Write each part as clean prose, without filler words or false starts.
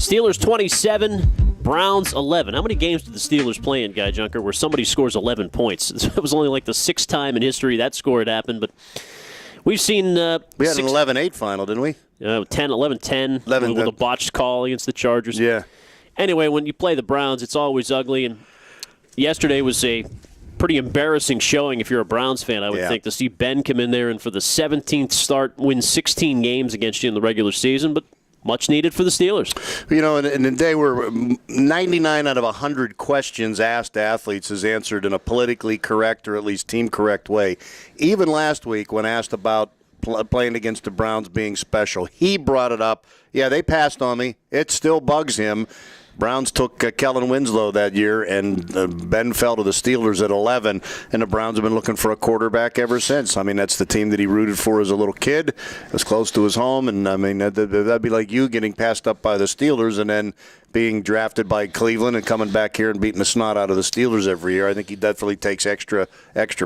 Steelers 27, Browns 11. How many games did the Steelers play in, Guy Junker, where somebody scores 11 points? It was only like the sixth time in history that score had happened, but we've seen... we had an 11-8 final, didn't we? 11-10 with a botched call against the Chargers. Yeah. Anyway, when you play the Browns, it's always ugly, and yesterday was a pretty embarrassing showing if you're a Browns fan, I would think, to see Ben come in there and for the 17th start win 16 games against you in the regular season, but much needed for the Steelers. You know, in the day where 99 out of 100 questions asked athletes is answered in a politically correct or at least team correct way. Even last week when asked about playing against the Browns being special, he brought it up. Yeah, they passed on me. It still bugs him. Browns took Kellen Winslow that year, and Ben fell to the Steelers at 11, and the Browns have been looking for a quarterback ever since. I mean, that's the team that he rooted for as a little kid. It was close to his home, and, I mean, that'd be like you getting passed up by the Steelers and then being drafted by Cleveland and coming back here and beating the snot out of the Steelers every year. I think he definitely takes extra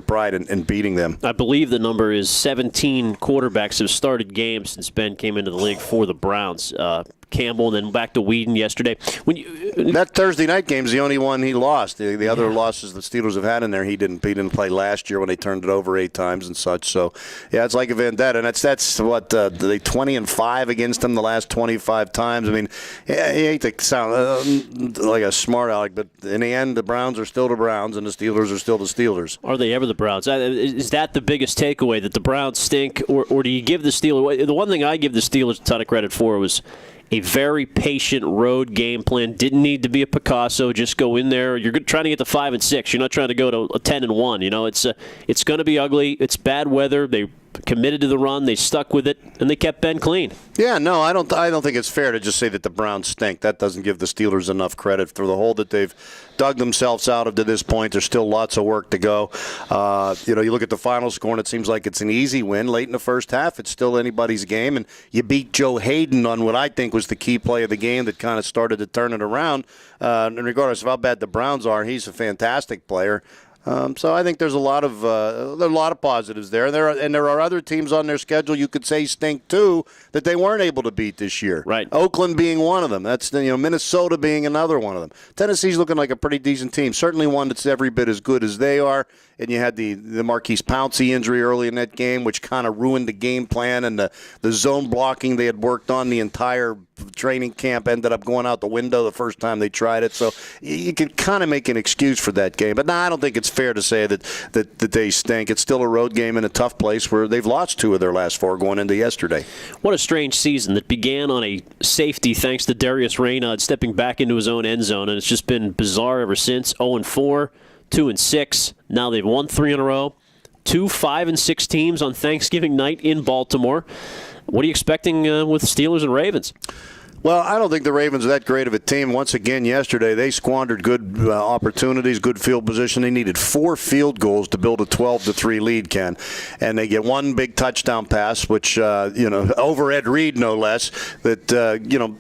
pride in beating them. I believe the number is 17 quarterbacks have started games since Ben came into the league for the Browns. Campbell and then back to Whedon yesterday. That Thursday night game's the only one he lost. The other losses the Steelers have had in there, he didn't play last year when they turned it over 8 times and such. So, yeah, it's like a vendetta. And that's what, they 20-5 against him the last 25 times. I mean, yeah, you hate to sound like a smart aleck, but in the end, the Browns are still the Browns and the Steelers are still the Steelers. Are they ever the Browns? Is that the biggest takeaway, that the Browns stink, or do you give the Steelers – the one thing I give the Steelers a ton of credit for was – a very patient road game plan. Didn't need to be a Picasso. Just go in there. You're trying to get to 5-6. You're not trying to go to a 10-1. You know, it's going to be ugly. It's bad weather. They committed to the run. They stuck with it, and they kept Ben clean. Yeah, no, I don't think it's fair to just say that the Browns stink. That doesn't give the Steelers enough credit for the hole that they've dug themselves out of to this point. There's still lots of work to go. You look at the final score, and it seems like it's an easy win. Late in the first half, it's still anybody's game, and you beat Joe Hayden on what I think was the key play of the game that kind of started to turn it around. And regardless of how bad the Browns are, he's a fantastic player. So I think there's a lot of positives there. And there are other teams on their schedule you could say stink too that they weren't able to beat this year. Right. Oakland being one of them. That's Minnesota being another one of them. Tennessee's looking like a pretty decent team. Certainly one that's every bit as good as they are. And you had the Marquise Pouncey injury early in that game, which kind of ruined the game plan, and the zone blocking they had worked on the entire training camp ended up going out the window the first time they tried it. So you could kind of make an excuse for that game. But no, I don't think it's fair to say that they stink. It's still a road game in a tough place where they've lost 2 of their last 4 going into yesterday. What a strange season that began on a safety thanks to Darius Raynaud stepping back into his own end zone, and it's just been bizarre ever since. 0-4. 2-6. Now they've won 3 in a row. 2 5-6 teams on Thanksgiving night in Baltimore. What are you expecting with Steelers and Ravens? Well, I don't think the Ravens are that great of a team. Once again, yesterday, they squandered good opportunities, good field position. They needed 4 field goals to build a 12-3 lead, Ken. And they get 1 big touchdown pass, which, over Ed Reed, no less, that,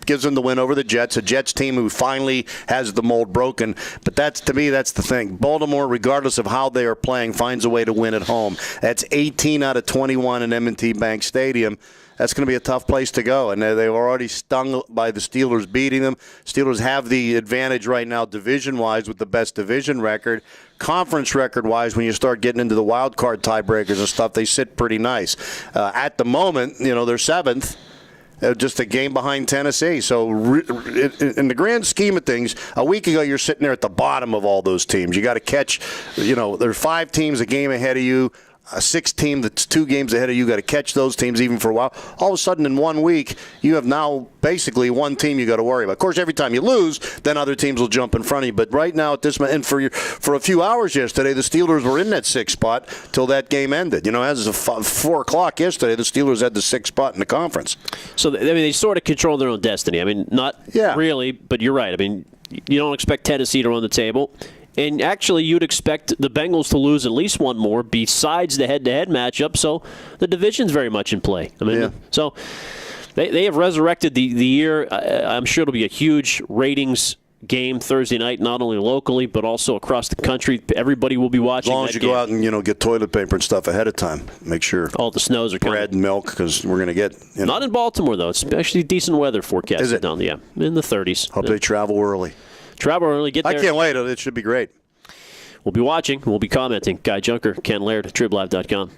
gives them the win over the Jets, a Jets team who finally has the mold broken. But to me, that's the thing. Baltimore, regardless of how they are playing, finds a way to win at home. That's 18 out of 21 in M&T Bank Stadium. That's going to be a tough place to go, and they were already stung by the Steelers beating them. Steelers have the advantage right now division-wise with the best division record. Conference record-wise, when you start getting into the wild card tiebreakers and stuff, they sit pretty nice. At the moment, they're 7th. Just a game behind Tennessee. So in the grand scheme of things, a week ago you're sitting there at the bottom of all those teams. You got to catch, there's 5 teams a game ahead of you. A 6th team that's 2 games ahead of you, got to catch those teams even for a while. All of a sudden, in 1 week, you have now basically 1 team you got to worry about. Of course, every time you lose, then other teams will jump in front of you. But right now, at this and for a few hours yesterday, the Steelers were in that 6th spot till that game ended. As of 4 o'clock yesterday, the Steelers had the 6th spot in the conference. So they sort of control their own destiny. Not really, but you're right. You don't expect Tennessee to run the table. And actually, you'd expect the Bengals to lose at least 1 more besides the head-to-head matchup. So the division's very much in play. So they have resurrected the year. I'm sure it'll be a huge ratings game Thursday night, not only locally but also across the country. Everybody will be watching. As long as you go out and get toilet paper and stuff ahead of time, make sure all the snows are coming. Bread and milk, because we're going to get. Not in Baltimore though. It's actually decent weather forecast. Is it? Down in the 30s. Hope they travel early. Travel early. Get there. I can't wait. It should be great. We'll be watching. We'll be commenting. Guy Junker, Ken Laird, TribLive.com.